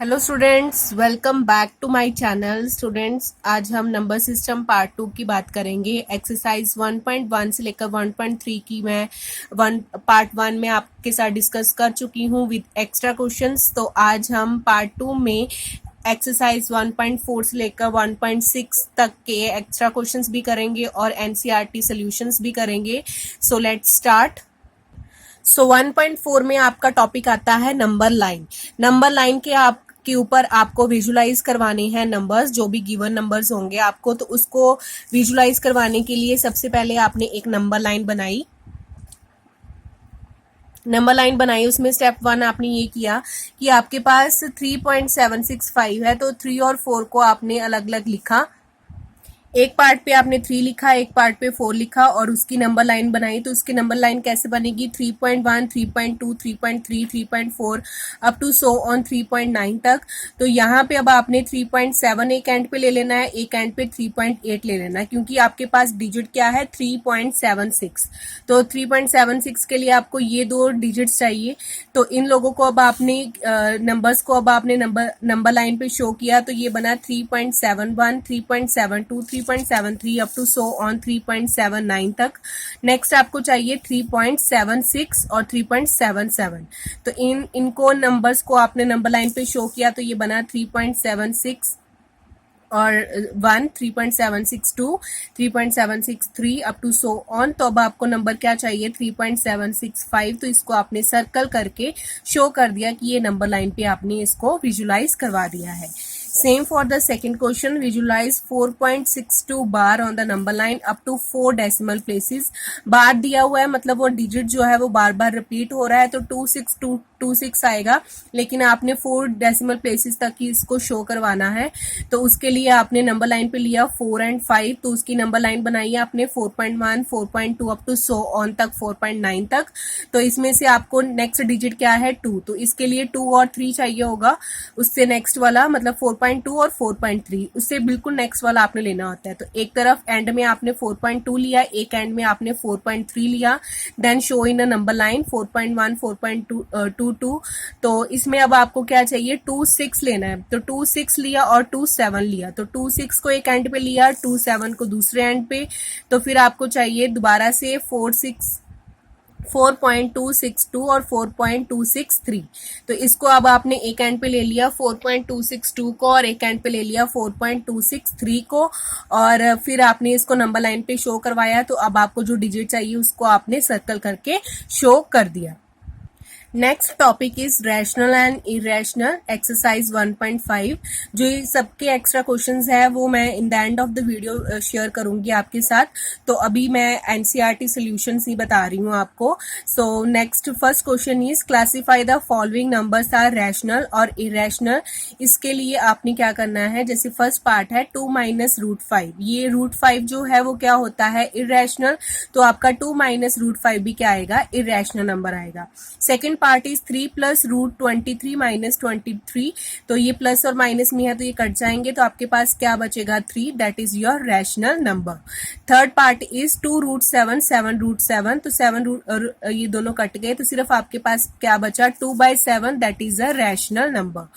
Hello students, welcome back to my channel. Students, आज हम number system part 2 की बात करेंगे। एक्सरसाइज 1.1 से लेकर 1.3 की मैं पार्ट 1 में आपके साथ डिस्कस कर चुकी हूँ विद एक्स्ट्रा क्वेश्चंस। तो आज हम पार्ट 2 में एक्सरसाइज 1.4 से लेकर 1.6 तक के एक्स्ट्रा क्वेश्चंस भी करेंगे और एनसीईआरटी सॉल्यूशंस भी करेंगे। So let's start. 1.4 में आपका टॉपिक आता है नंबर लाइन। नंबर लाइन के ऊपर आपको विजुलाइज करवाने हैं नंबर्स, जो भी गिवन नंबर्स होंगे आपको, तो उसको विजुलाइज करवाने के लिए सबसे पहले आपने एक नंबर लाइन बनाई। उसमें स्टेप 1 आपने ये किया कि आपके पास 3.765 है, तो 3 और 4 को आपने अलग अलग लिखा। एक पार्ट पे आपने 3 लिखा, एक पार्ट पे 4 लिखा और उसकी नंबर लाइन बनाई। तो उसकी नंबर लाइन कैसे बनेगी? 3.1, 3.2, 3.3, 3.4 अप टू सो ऑन 3.9 तक। तो यहाँ पे अब आपने 3.7 एक एंड पे ले लेना है, एक एंड पे 3.8 ले लेना है, क्योंकि आपके पास डिजिट क्या है? 3.76। तो 3.76 के लिए आपको ये दो डिजिट्स चाहिए। तो इन लोगों को अब आपने नंबर्स को अब आपने नंबर लाइन पे शो किया। तो ये बना 3.71, 3.72, 3.73 अप टू सो ऑन 3.79 तक। नेक्स्ट आपको चाहिए 3.76 और 3.77। तो इनको नंबर्स को आपने नंबर लाइन पे शो किया। तो ये बना 3.76 और 1, 3.762, 3.763 अप टू सो ऑन। तो अब आपको नंबर क्या चाहिए? 3.765। तो इसको आपने सर्कल करके शो कर दिया कि ये नंबर लाइन पे आपने इसको विजुलाइज करवा दिया है। Same for the second question, visualise 4.62 bar on the number line up to 4 decimal places. Bar दिया हुआ है, मतलब वो डिजिट जो है वो बार बार रिपीट हो रहा है, तो 2626 आएगा, लेकिन आपने 4 डेसिमल प्लेसेस तक ही इसको शो करवाना है। तो उसके लिए आपने नंबर लाइन पे लिया 4 और 5, तो उसकी नंबर लाइन बनाई है आपने 4.1, 4.2 अप टू सो ऑन तक 4.9 तक। तो इसमें से आपको नेक्स्ट डिजिट क्या है? 2। तो इसके लिए 2 और 3 चाहिए होगा। उससे नेक्स्ट वाला, मतलब 4.2 और 4.3, उससे बिल्कुल नेक्स्ट वाला आपने लेना होता है। तो एक तरफ एंड में आपने 4.2 लिया, एक एंड में आपने 4.3 लिया। Then show in a number line 4.1, 4.22। तो इसमें अब आपको क्या चाहिए? 2, 6 लेना है। तो 2, 6 लिया और 2, 7 लिया। तो 2, 6 को एक एंड पे लिया, 2, 7 को दूसरे एंड पे। तो फिर आपको चाहिए दोबारा से 4.262 और 4.263। तो इसको अब आपने एक एंड पे ले लिया 4.262 को और एक एंड पे ले लिया 4.263 को, और फिर आपने इसको नंबर लाइन पे शो करवाया। तो अब आपको जो डिजिट चाहिए उसको आपने सर्कल करके शो कर दिया। Next topic is rational and irrational, exercise 1.5। जो ये सबके एक्स्ट्रा क्वेश्चंस है वो मैं in the end of the video share करूंगी आपके साथ। तो अभी मैं एनसीईआरटी सॉल्यूशंस ही बता रही हूँ आपको। So next first question is classify the following numbers are rational और इरेशनल। इसके लिए आपने क्या करना है? जैसे फर्स्ट पार्ट है 2 माइनस √5, ये √5 जो है वो क्या होता है? इरेशनल। तो आपका 2 माइनस √5 भी क्या आएगा? इरेशनल नंबर आएगा। Second part is 3 plus √23 minus 23। तो ये प्लस और माइनस में है तो ये कट जाएंगे, तो आपके पास क्या बचेगा? 3, that is your rational number. Third part is 2√7, 7√7। तो 7 ये दोनों कट गए, तो सिर्फ आपके पास क्या बचा? 2/7, that is a rational number.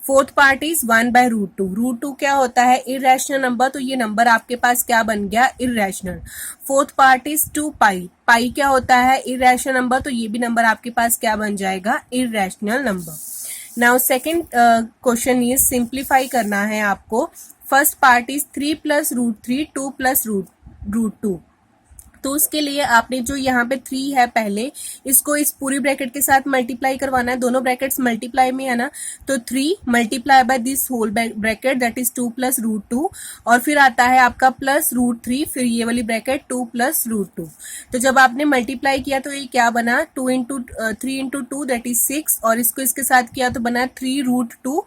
Fourth part is 1/√2। √2 क्या होता है? Irrational number. तो ये नंबर आपके पास क्या बन गया? Irrational. Fourth part is 2π। Pi क्या होता है? Irrational number. तो ये भी नंबर आपके पास क्या बन जाएगा? Irrational number. Now second question is simplify करना है आपको। First part is 3 plus √3, 2 plus √2। तो उसके लिए आपने जो यहाँ पे 3 है पहले, इसको इस पूरी ब्रैकेट के साथ मल्टीप्लाई करवाना है। दोनों ब्रैकेट्स मल्टीप्लाई में है ना, तो 3 multiply by this whole bracket, that is 2 plus √2। और फिर आता है आपका प्लस √3, फिर ये वाली ब्रैकेट 2 प्लस √2। तो जब आपने मल्टीप्लाई किया तो ये क्या बना? 3 इंटू 2 दैट इज 6, और इसको इसके साथ किया तो बना 3√2।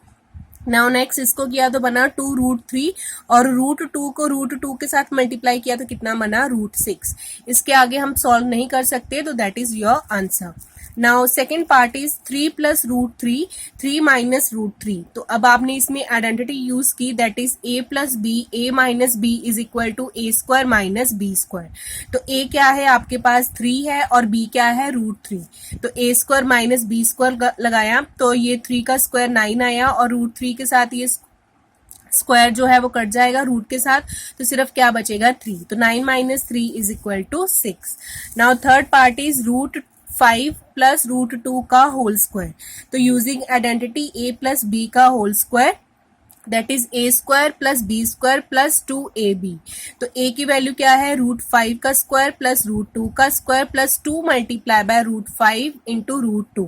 नाउ नेक्स्ट इसको किया तो बना 2√3, और √2 को √2 के साथ मल्टीप्लाई किया तो कितना बना? √6। इसके आगे हम सॉल्व नहीं कर सकते, तो that is your answer. Now second part is 3 plus root 3, 3 minus root 3। तो अब आपने इसमें आइडेंटिटी यूज की, that is a plus b, a minus b is equal to a square minus b square. तो a क्या है आपके पास 3 है और b क्या है रूट 3। तो a square minus b square लगाया तो ये 3 का स्क्वायर 9 आया और रूट 3 के साथ ये स्क्वायर जो है वो कट जाएगा रूट के साथ, तो सिर्फ क्या बचेगा 3। तो 9 minus 3 is equal to 6। Now third part is root 5 plus root 2 का होल स्क्वायर। तो using identity a plus B का whole square, that is a square plus B square plus 2ab। तो a की वैल्यू क्या है root 5 का square plus root 2 का square plus 2 multiply by root 5 into root 2।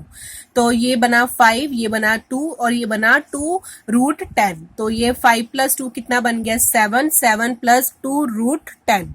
तो ये बना 5, ये बना 2 और ये बना 2 रूट 10। तो ये 5 प्लस 2 कितना बन गया 7, 7 plus 2 root 10।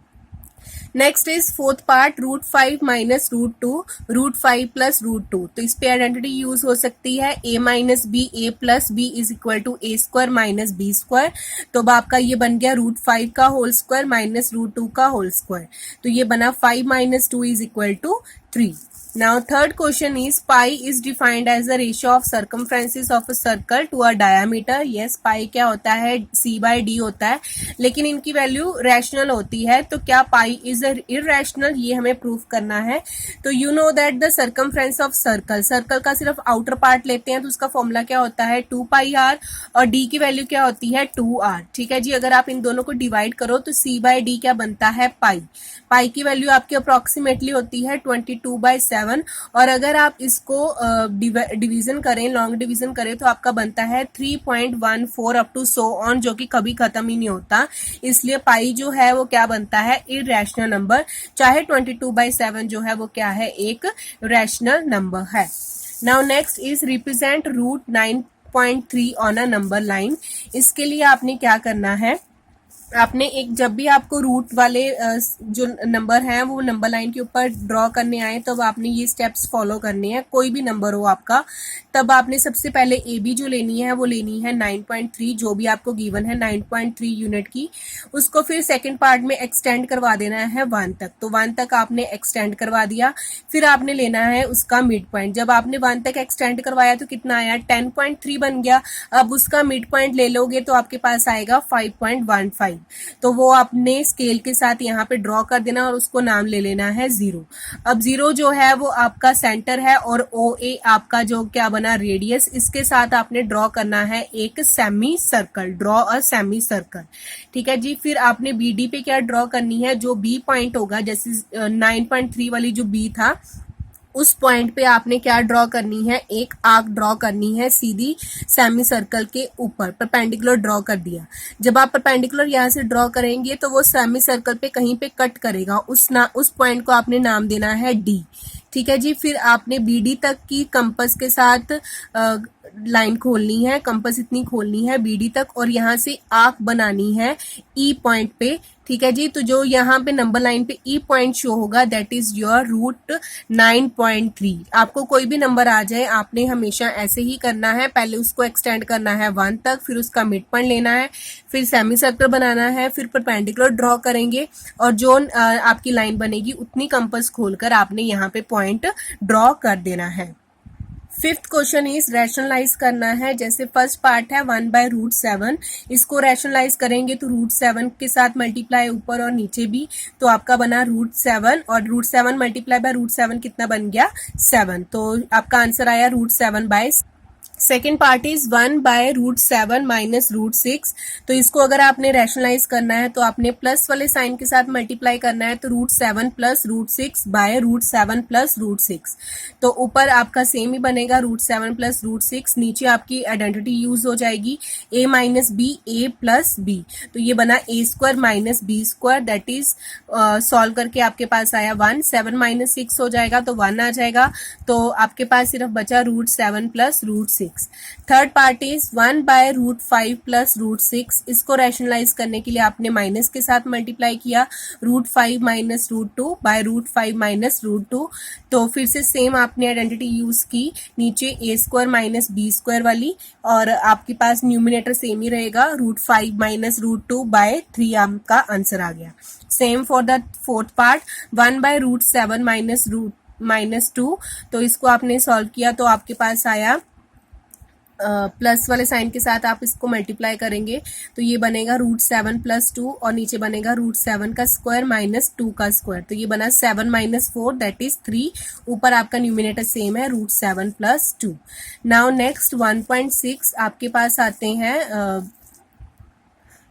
Next is fourth part root 5 minus root 2, root 5 plus root 2। तो इस पे आइडेंटिटी यूज हो सकती है a minus b, a plus b is equal to a square minus b square. तो अब आपका ये बन गया रूट 5 का होल स्क्वायर माइनस रूट 2 का होल स्क्वायर। तो ये बना 5 minus 2 is equal to 3। Now third question is pi is defined as the ratio of circumferences of a circle to a diameter. Yes, pi क्या होता है c by d होता है, लेकिन इनकी वैल्यू रैशनल होती है। तो क्या pi is irrational, ये हमें प्रूफ करना है। तो you know that the circumference of circle, circle का सिर्फ आउटर पार्ट लेते हैं तो उसका फॉर्मूला क्या होता है 2 pi r और d की वैल्यू क्या होती है 2r। ठीक है जी, अगर आप इन दोनों को डिवाइड करो तो c by d क्या बनता है पाई। पाई की वैल्यू आपकी अप्रोक्सीमेटली होती है 22/7 और अगर आप इसको डिवीजन करें, लॉन्ग डिवीजन करें तो आपका बनता है 3.14 अप टू सो ऑन, जो कि कभी खत्म ही नहीं होता। इसलिए पाई जो है वो क्या बनता है इरैशनल नंबर, चाहे 22/7 जो है वो क्या है एक रैशनल नंबर है। Now next is represent root 9.3 on a number line. इसके लिए आपने क्या करना है, आपने एक जब भी आपको रूट वाले जो नंबर हैं वो नंबर लाइन के ऊपर ड्रॉ करने आए तब आपने ये स्टेप्स फॉलो करने हैं। कोई भी नंबर हो आपका, तब आपने सबसे पहले ए बी जो लेनी है वो लेनी है 9.3, जो भी आपको गिवन है 9.3 यूनिट की। उसको फिर सेकंड पार्ट में एक्सटेंड करवा देना है 1 तक। तो 1 तक आपने एक्सटेंड करवा दिया, फिर आपने लेना है उसका मिड पॉइंट। जब आपने 1 तक एक्सटेंड करवाया तो कितना आया 10.3 बन गया। अब उसका मिड पॉइंट ले लोगे तो आपके पास आएगा 5.15। तो वो आपने स्केल के साथ यहाँ पे ड्रॉ कर देना और उसको नाम ले लेना है 0। अब 0 जो है वो आपका सेंटर है और OA आपका जो क्या बना रेडियस, इसके साथ आपने ड्रॉ करना है एक semi circle, draw a semi circle. ठीक है जी, फिर आपने BD पे क्या ड्रॉ करनी है, जो B पॉइंट होगा, जैसे 9.3 वाली जो B था उस पॉइंट पे आपने क्या ड्रॉ करनी है एक आर्क ड्रॉ करनी है सीधी सेमी सर्कल के ऊपर, परपेंडिकुलर ड्रॉ कर दिया। जब आप परपेंडिकुलर यहाँ से ड्रॉ करेंगे तो वो सेमी सर्कल पे कहीं पे कट करेगा, उस पॉइंट को आपने नाम देना है D। ठीक है जी, फिर आपने BD तक की कंपस के साथ लाइन खोलनी है, कंपस इतनी खोलनी है BD तक और यहाँ से आर्क बनानी है E पॉइंट पे। ठीक है जी, तो जो यहाँ पे नंबर लाइन पे E पॉइंट शो होगा दैट इज योर रूट 9.3। आपको कोई भी नंबर आ जाए आपने हमेशा ऐसे ही करना है, पहले उसको एक्सटेंड करना है 1 तक, फिर उसका मिड पॉइंट लेना है, फिर सेमी सर्कल बनाना है, फिर परपेंडिकुलर ड्रॉ करेंगे और जो आपकी लाइन बनेगी उतनी कंपस खोलकर आपने यहाँ पे पॉइंट ड्रॉ कर देना है। फिफ्थ क्वेश्चन इज रैशनलाइज करना है। जैसे फर्स्ट पार्ट है 1/√7, इसको रैशनलाइज करेंगे तो √7 के साथ मल्टीप्लाई ऊपर और नीचे भी, तो आपका बना √7 और √7 मल्टीप्लाई बाय √7 कितना बन गया 7। तो आपका आंसर आया √7/। Second part is 1/√7 minus √6। तो इसको अगर आपने रैशनलाइज करना है तो आपने प्लस वाले साइन के साथ मल्टीप्लाई करना है, तो √7 प्लस √6 बाय √7 प्लस √6। तो ऊपर आपका सेम ही बनेगा √7 प्लस √6, नीचे आपकी आइडेंटिटी यूज हो जाएगी a minus b a plus b। तो ये बना a square minus b square, that is solve करके आपके पास आया 1। 7 माइनस 6 हो जाएगा तो 1 आ जाएगा, तो आपके पास सिर्फ बचा √7 plus √6। Third part is 1/√5 plus √6। इसको रैशनलाइज करने के लिए आपने माइनस के साथ मल्टीप्लाई किया, √5 माइनस √2 बाय √5 माइनस √2। तो फिर से सेम आपने आइडेंटिटी यूज की, नीचे a square minus b square वाली और आपके पास न्यूमिनेटर सेम ही रहेगा, √5 माइनस √2 बाय 3 आपका आंसर आ गया। Same for the fourth part 1/√7 minus -2, तो इसको आपने सॉल्व किया तो आपके पास आया प्लस वाले साइन के साथ आप इसको मल्टीप्लाई करेंगे तो ये बनेगा √7 + 2 और नीचे बनेगा √7 का स्क्वायर -2 का स्क्वायर, तो ये बना 7 - 4 दैट इज 3। ऊपर आपका न्यूमिनेटर सेम है √7 + 2। नाउ नेक्स्ट 1.6 आपके पास आते हैं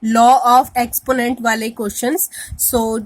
लॉ ऑफ एक्सपोनेंट वाले questions. So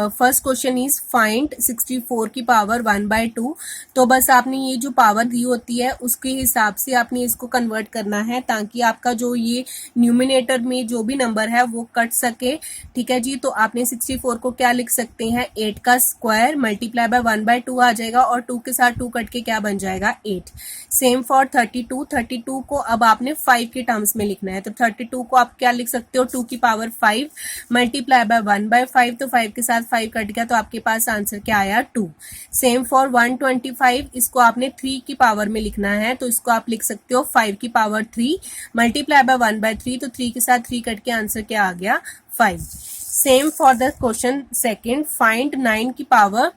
first question is find 64 की पावर 1/2। तो बस आपने ये जो पावर दी होती है उसके हिसाब से आपने इसको कन्वर्ट करना है ताकि आपका जो ये न्यूमिनेटर में जो भी नंबर है वो कट सके। ठीक है जी, तो आपने 64 को क्या लिख सकते हैं, 8 का स्क्वायर मल्टीप्लाई बाय 1/2 आ जाएगा और 2 के साथ 2 कट के क्या बन जाएगा, 8। सेम फॉर 32 को अब आपने 5 के टर्म्स में लिखना है, तो 32 को आप क्या लिख सकते हो, 2 की पावर 5 मल्टीप्लाई बाय 1/5, तो 5 के साथ 5 कट गया तो आपके पास आंसर क्या आया, 2। सेम फॉर 125, इसको आपने 3 की पावर में लिखना है, तो इसको आप लिख सकते हो 5 की पावर 3 मल्टीप्लाई बाय 1/3, तो 3 के साथ 3 कट के आंसर क्या आ गया, 5। Same for the question second, find 9 की पावर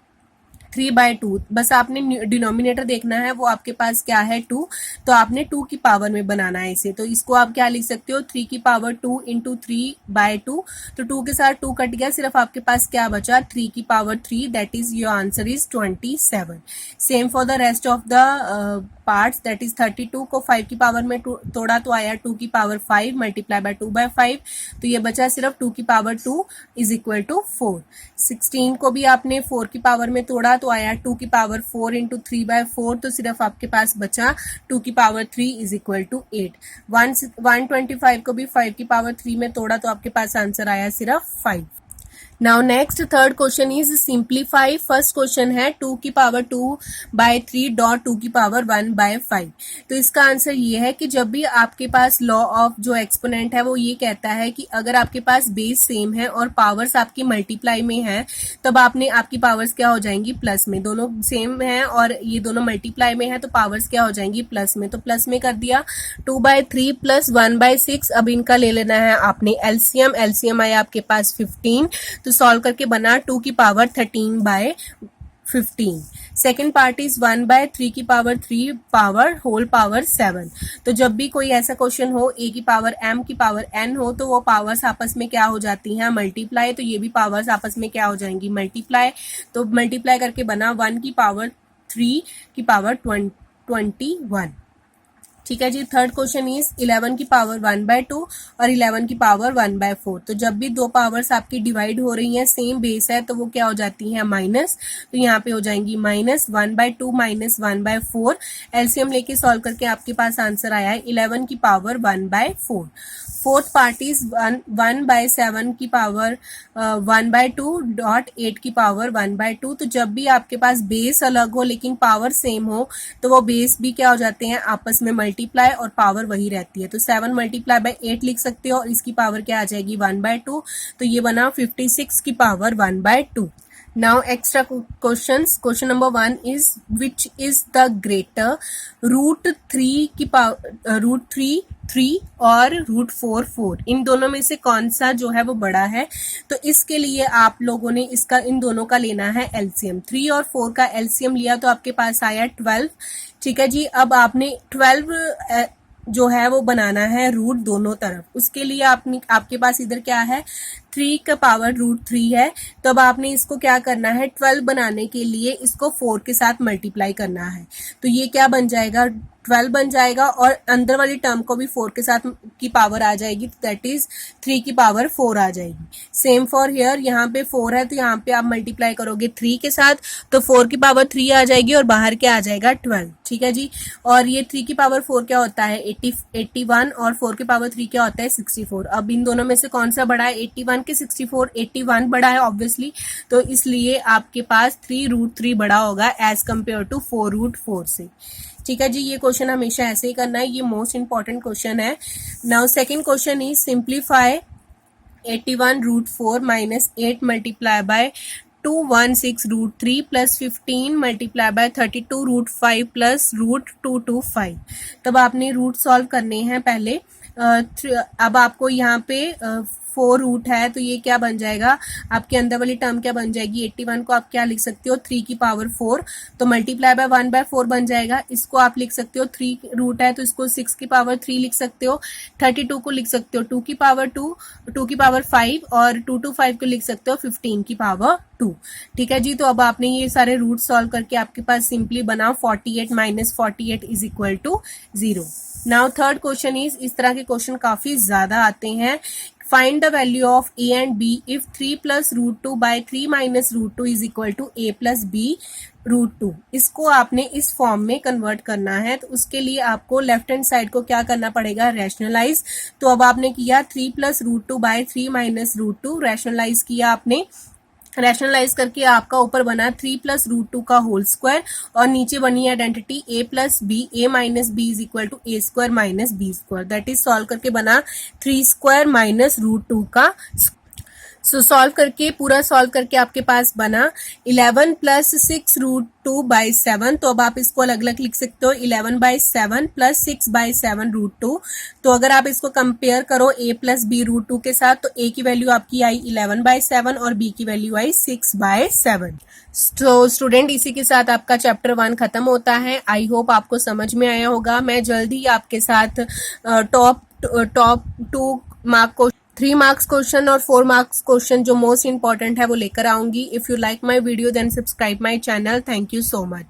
3/2। बस आपने डिनोमिनेटर देखना है, वो आपके पास क्या है, 2, तो आपने 2 की पावर में बनाना है इसे, तो इसको आप क्या लिख सकते हो, 3 की पावर 2 इंटू 3/2, तो 2 के साथ 2 कट गया, सिर्फ आपके पास क्या बचा, 3 की power 3, that is your answer is 27। Same for the rest of the parts, that is 32 को 5 की पावर में तोड़ा तो आया 2 की पावर 5 मल्टीप्लाई बाय 2/5, तो ये बचा सिर्फ 2 की पावर 2 इज इक्वल टू 4। 16 को भी आपने 4 की पावर में तोड़ा तो आया 2 की पावर 4 इंटू 3/4, तो सिर्फ आपके पास बचा 2 की पावर 3 इज इक्वल टू 8। 125 को भी 5 की पावर 3 में तोड़ा तो आपके पास आंसर आया सिर्फ 5। Now next third question is simplify. First question है 2 की पावर 2/3 डॉट 2 की पावर 1/5। तो इसका आंसर ये है कि जब भी आपके पास लॉ ऑफ जो एक्सपोनेंट है वो ये कहता है कि अगर आपके पास बेस सेम है और पावर्स आपकी मल्टीप्लाई में है, तब आपकी पावर्स क्या हो जाएंगी, प्लस में। दोनों सेम है और ये दोनों मल्टीप्लाई में है तो पावर्स क्या हो जाएंगी, प्लस में। तो प्लस में कर दिया 2/3 + 1/6। अब इनका ले लेना है आपने एलसीएम। एलसीएम आया आपके पास 15, तो सॉल्व करके बना 2 की पावर 13/15। सेकेंड पार्ट इज 1/3 की पावर 3 पावर होल पावर 7। तो जब भी कोई ऐसा क्वेश्चन हो a की पावर m की पावर n हो तो वो पावर्स आपस में क्या हो जाती हैं, मल्टीप्लाई। तो ये भी पावर्स आपस में क्या हो जाएंगी, मल्टीप्लाई। तो मल्टीप्लाई करके बना 1 की पावर 3 की पावर 21। ठीक है जी। थर्ड क्वेश्चन इज 11 की पावर 1/2 और 11 की पावर 1/4। तो जब भी दो पावर्स आपकी डिवाइड हो रही हैं, सेम बेस है, तो वो क्या हो जाती हैं, माइनस। तो यहाँ पे हो जाएंगी -1/2 -1/4। एलसीएम लेके सॉल्व करके आपके पास आंसर आया है 11 की पावर 1/4। फोर्थ पार्ट इज 1/7 की पावर 1/2 डॉट 8 की पावर 1/2। तो जब भी आपके पास बेस अलग हो लेकिन पावर सेम हो तो वो बेस भी क्या हो जाते हैं, आपस में मल्टीप्लाई और पावर वही रहती है। तो 7 मल्टीप्लाई बाय 8 लिख सकते हो और इसकी पावर क्या आ जाएगी, 1/2। तो ये बना 56 की power 1/2। Now extra questions. Question number 1 is which is the greater, √3 की पावर √3 और √4 4। इन दोनों में से कौन सा जो है वो बड़ा है। तो इसके लिए आप लोगों ने इसका इन दोनों का लेना है एलसीएम। 3 और 4 का एलसीएम लिया तो आपके पास आया 12। ठीक है जी। अब आपने 12 जो है वो बनाना है रूट दोनों तरफ। उसके लिए आपके पास इधर क्या है, 3 का पावर √3 है। तो अब आपने इसको क्या करना है, 12 बनाने के लिए इसको 4 के साथ मल्टीप्लाई करना है। तो ये क्या बन जाएगा, 12 बन जाएगा और अंदर वाली टर्म को भी 4 के साथ की पावर आ जाएगी, दैट इज 3 की पावर 4 आ जाएगी। सेम फॉर हियर, यहाँ पे 4 है तो यहाँ पे आप मल्टीप्लाई करोगे 3 के साथ, तो 4 की पावर 3 आ जाएगी और बाहर क्या आ जाएगा, 12। ठीक है जी। और ये 3 की पावर 4 क्या होता है, 81 और 4 की पावर 3 क्या होता है, 64। अब इन दोनों में से कौन सा बड़ा है, 81 के 64, 81 बड़ा है ऑब्वियसली। तो इसलिए आपके पास 3√3 बड़ा होगा एज कम्पेयर टू 4√4 से। ठीक है जी। ये क्वेश्चन हमेशा ऐसे ही करना है, ये मोस्ट इंपॉर्टेंट क्वेश्चन है। Now second question is simplify 81√4 -8 multiply by 216√3 plus 15 multiply by 32√5 plus √225। तब आपने रूट सॉल्व करने हैं पहले। अब आपको यहाँ पे 4 रूट है तो ये क्या बन जाएगा, आपके अंदर वाली टर्म क्या बन जाएगी, 81 को आप क्या लिख सकते हो 3 की पावर 4, तो मल्टीप्लाई बाय 1/4 बन जाएगा। इसको आप लिख सकते हो 3 रूट है तो इसको 6 की पावर 3 लिख सकते हो। 32 को लिख सकते हो 2 की पावर 2, 2 की पावर 5 और 2 to 5 को लिख सकते हो 15 की पावर 2। ठीक है जी, तो अब आपने ये सारे रूट सॉल्व करके आपके पास सिंपली बना 48 minus 48 is equal to 0। Now third question is, इस तरह के क्वेश्चन काफी ज्यादा आते हैं। Find the value of a and b if 3 plus root 2 by 3 minus root 2 is equal to a plus b root 2। इसको आपने इस फॉर्म में कन्वर्ट करना है, तो उसके लिए आपको लेफ्ट हैंड साइड को क्या करना पड़ेगा, रैशनलाइज। तो अब आपने किया 3 plus root 2 by 3 minus root 2, rationalize किया आपने। रैशनलाइज करके आपका ऊपर बना 3 प्लस रूट 2 का होल स्क्वायर और नीचे बनी identity a plus b, a minus b is equal to a square minus b square. That is solve करके बना 3 स्क्वायर माइनस रूट 2 का। सो सॉल्व करके, पूरा सॉल्व करके आपके पास बना 11 प्लस 6 रूट 2 बाई 7। तो अब आप इसको अलग अलग लिख सकते हो, 11 बाई 7 प्लस 6 बाई 7 रूट 2। तो अगर आप इसको कंपेयर करो a प्लस बी रूट 2 के साथ, तो a की वैल्यू आपकी आई 11 बाई 7 और b की वैल्यू आई 6 बाई 7। तो स्टूडेंट, इसी के साथ आपका चैप्टर 1 खत्म होता है। आई होप आपको समझ में आया होगा। मैं जल्दी आपके साथ टॉप 2 मार्क को 3 मार्क्स क्वेश्चन और 4 मार्क्स क्वेश्चन जो मोस्ट इंपॉर्टेंट है वो लेकर आऊंगी। If you like my video then subscribe my channel. Thank you so much.